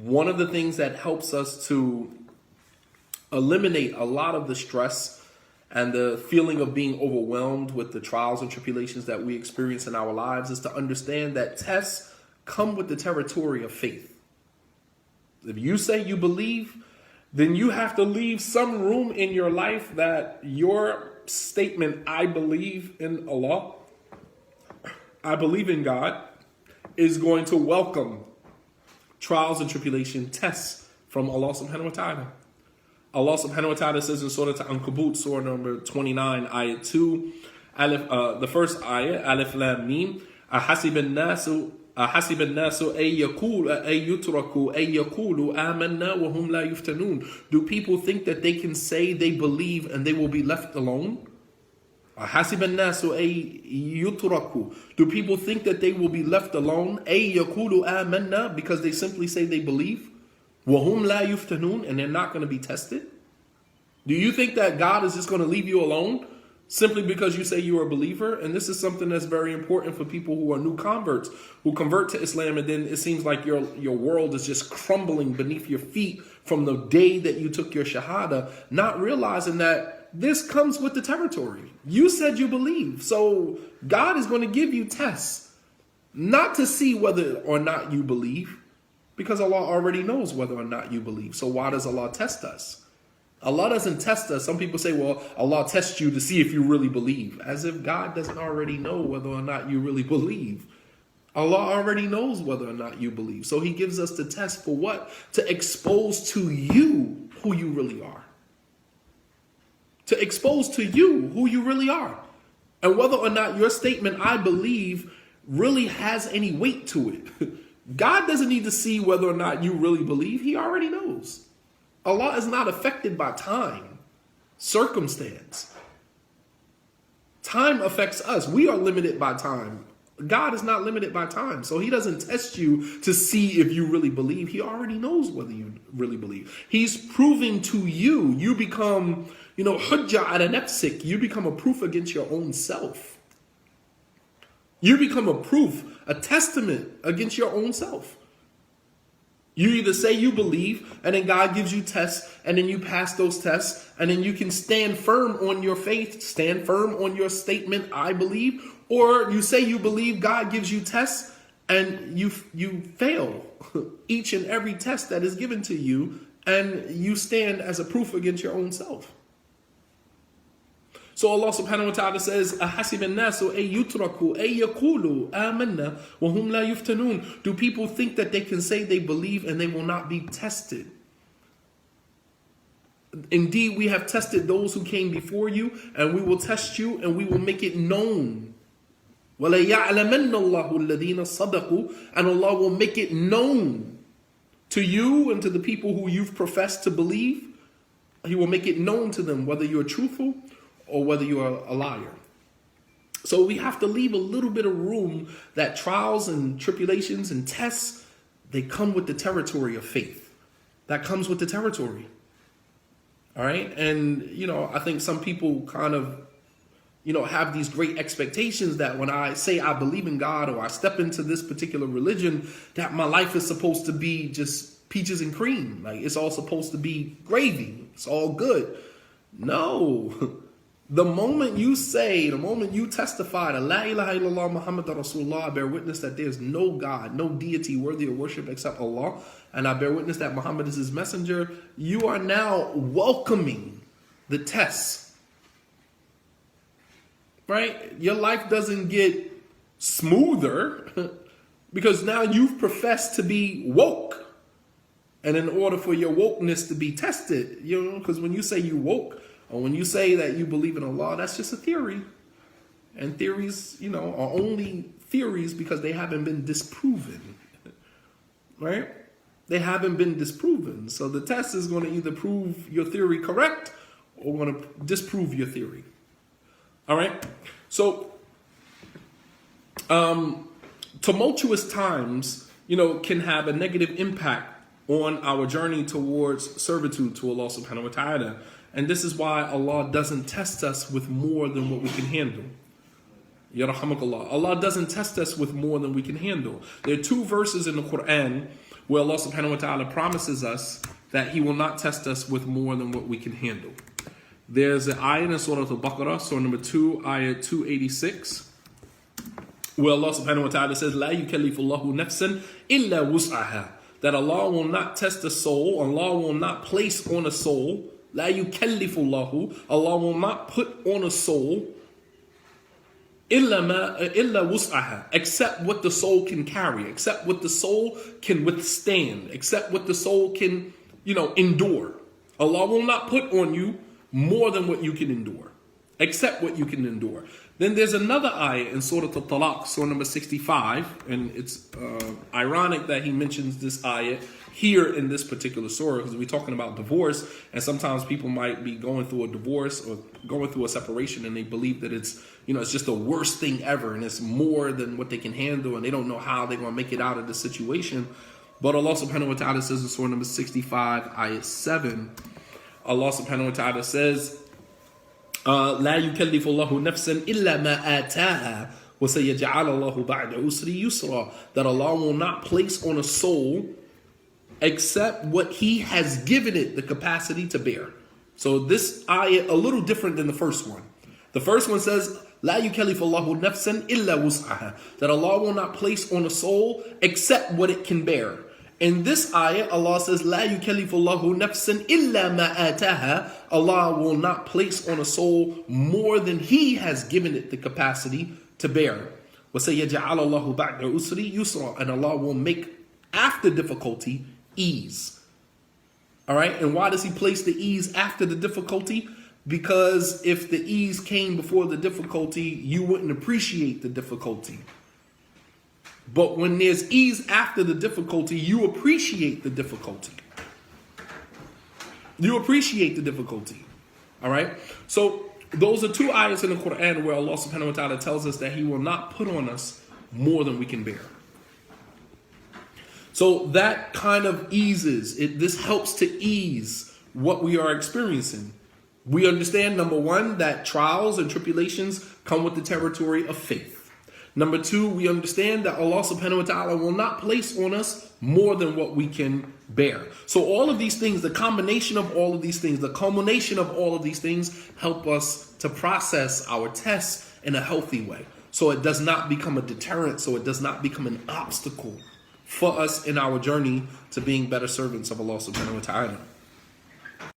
one of the things that helps us to eliminate a lot of the stress and the feeling of being overwhelmed with the trials and tribulations that we experience in our lives is to understand that tests come with the territory of faith. If you say you believe, then you have to leave some room in your life that your statement, I believe in Allah, I believe in God, is going to welcome trials and tribulation tests from Allah subhanahu wa ta'ala. Allah subhanahu wa ta'ala says in Surah Al-Ankabut, Surah number 29, Ayah 2, the first ayah, Alif Lam Mim, أحسب الناس أن يتركوا أن يقولوا آمنا وهم لا يفتنون. Do people think that they can say they believe and they will be left alone? أحسب الناس أن يتركوا. Do people think that they will be left alone? أن يقولوا آمنا, because they simply say they believe. وهم لا يفتنون, and they're not going to be tested. Do you think that God is just going to leave you alone simply because you say you are a believer? And this is something that's very important for people who are new converts, who convert to Islam, and then it seems like your world is just crumbling beneath your feet from the day that you took your shahada, not realizing that this comes with the territory. You said you believe, so God is going to give you tests, not to see whether or not you believe, because Allah already knows whether or not you believe. So why does Allah test us? Allah doesn't test us. Some people say, well, Allah tests you to see if you really believe. As if God doesn't already know whether or not you really believe. Allah already knows whether or not you believe. So he gives us the test for what? To expose to you who you really are. To expose to you who you really are. And whether or not your statement, I believe, really has any weight to it. God doesn't need to see whether or not you really believe. He already knows. Allah is not affected by time, circumstance. Time affects us. We are limited by time. God is not limited by time. So he doesn't test you to see if you really believe. He already knows whether you really believe. He's proving to you. You become, hujjah ala nafsik. You become a proof against your own self. You become a proof, a testament against your own self. You either say you believe, and then God gives you tests, and then you pass those tests, and then you can stand firm on your faith, stand firm on your statement, I believe, or you say you believe, God gives you tests, and you fail each and every test that is given to you, and you stand as a proof against your own self. So Allah subhanahu wa ta'ala says, أَحَسِبَ النَّاسُ أَن يُتْرَكُوا أَن يَقُولُوا آمَنَّا وَهُمْ لَا يُفْتَنُونَ. Do people think that they can say they believe and they will not be tested? Indeed, we have tested those who came before you, and we will test you, and we will make it known. وَلَيَعْلَمَنَّ اللَّهُ الَّذِينَ صَدَقُوا. And Allah will make it known to you and to the people who you've professed to believe. He will make it known to them whether you are truthful or whether you are a liar. So we have to leave a little bit of room that trials and tribulations and tests, they come with the territory of faith. That comes with the territory. All right? And, I think some people kind of, have these great expectations that when I say I believe in God or I step into this particular religion, that my life is supposed to be just peaches and cream. Like it's all supposed to be gravy. It's all good. No. The moment you testify to La ilaha illallah Muhammad Rasulullah, I bear witness that there's no God, no deity worthy of worship except Allah, and I bear witness that Muhammad is his messenger, you are now welcoming the tests. Right? Your life doesn't get smoother because now you've professed to be woke. And in order for your wokeness to be tested, because when you say you woke, or when you say that you believe in Allah, that's just a theory. And theories, are only theories because they haven't been disproven. Right? They haven't been disproven. So the test is going to either prove your theory correct or going to disprove your theory. All right? So, tumultuous times, can have a negative impact on our journey towards servitude to Allah subhanahu wa ta'ala. And this is why Allah doesn't test us with more than what we can handle. Yarahamakallah. Allah doesn't test us with more than we can handle. There are two verses in the Quran where Allah subhanahu wa ta'ala promises us that He will not test us with more than what we can handle. There's an ayah in Surah Al-Baqarah, Surah number 2, ayah 286, where Allah subhanahu wa ta'ala says, لا يكلف الله نفسا إلا وسعها, that Allah will not test a soul, Allah will not place on a soul, لا يكلف الله, Allah will not put on a soul, إلا وسعها, except what the soul can carry, except what the soul can withstand, except what the soul can, endure. Allah will not put on you more than what you can endure, except what you can endure. Then there's another ayah in Surah Al-Talaq, Surah number 65, and it's ironic that he mentions this ayah here in this particular surah, because we're talking about divorce, and sometimes people might be going through a divorce or going through a separation, and they believe that it's just the worst thing ever, and it's more than what they can handle, and they don't know how they're going to make it out of the situation. But Allah subhanahu wa ta'ala says in Surah number 65, ayah 7, Allah subhanahu wa ta'ala says, لا يكلف الله نفسا إلا ما آتاها وسيجعل الله بعد عسر يسرا, that Allah will not place on a soul except what He has given it the capacity to bear. So this ayah a little different than the first one. The first one says, لا يكلف الله نفسا إلا وسعها, that Allah will not place on a soul except what it can bear. In this ayah, Allah says, لا يكلف الله نفسا إلا ما آتاها, Allah will not place on a soul more than He has given it the capacity to bear. وَسَيَجْعَلَ اللَّهُ بَعْدَ عُسْرِ يُسْرًا, and Allah will make after difficulty ease. All right, and why does He place the ease after the difficulty? Because if the ease came before the difficulty, you wouldn't appreciate the difficulty. But when there's ease after the difficulty, you appreciate the difficulty. You appreciate the difficulty. All right? So those are two ayahs in the Quran where Allah subhanahu wa ta'ala tells us that He will not put on us more than we can bear. So that kind of eases, this helps to ease what we are experiencing. We understand, number one, that trials and tribulations come with the territory of faith. Number two, we understand that Allah subhanahu wa ta'ala will not place on us more than what we can bear. So all of these things, the combination of all of these things, the culmination of all of these things help us to process our tests in a healthy way. So it does not become a deterrent, so it does not become an obstacle for us in our journey to being better servants of Allah subhanahu wa ta'ala.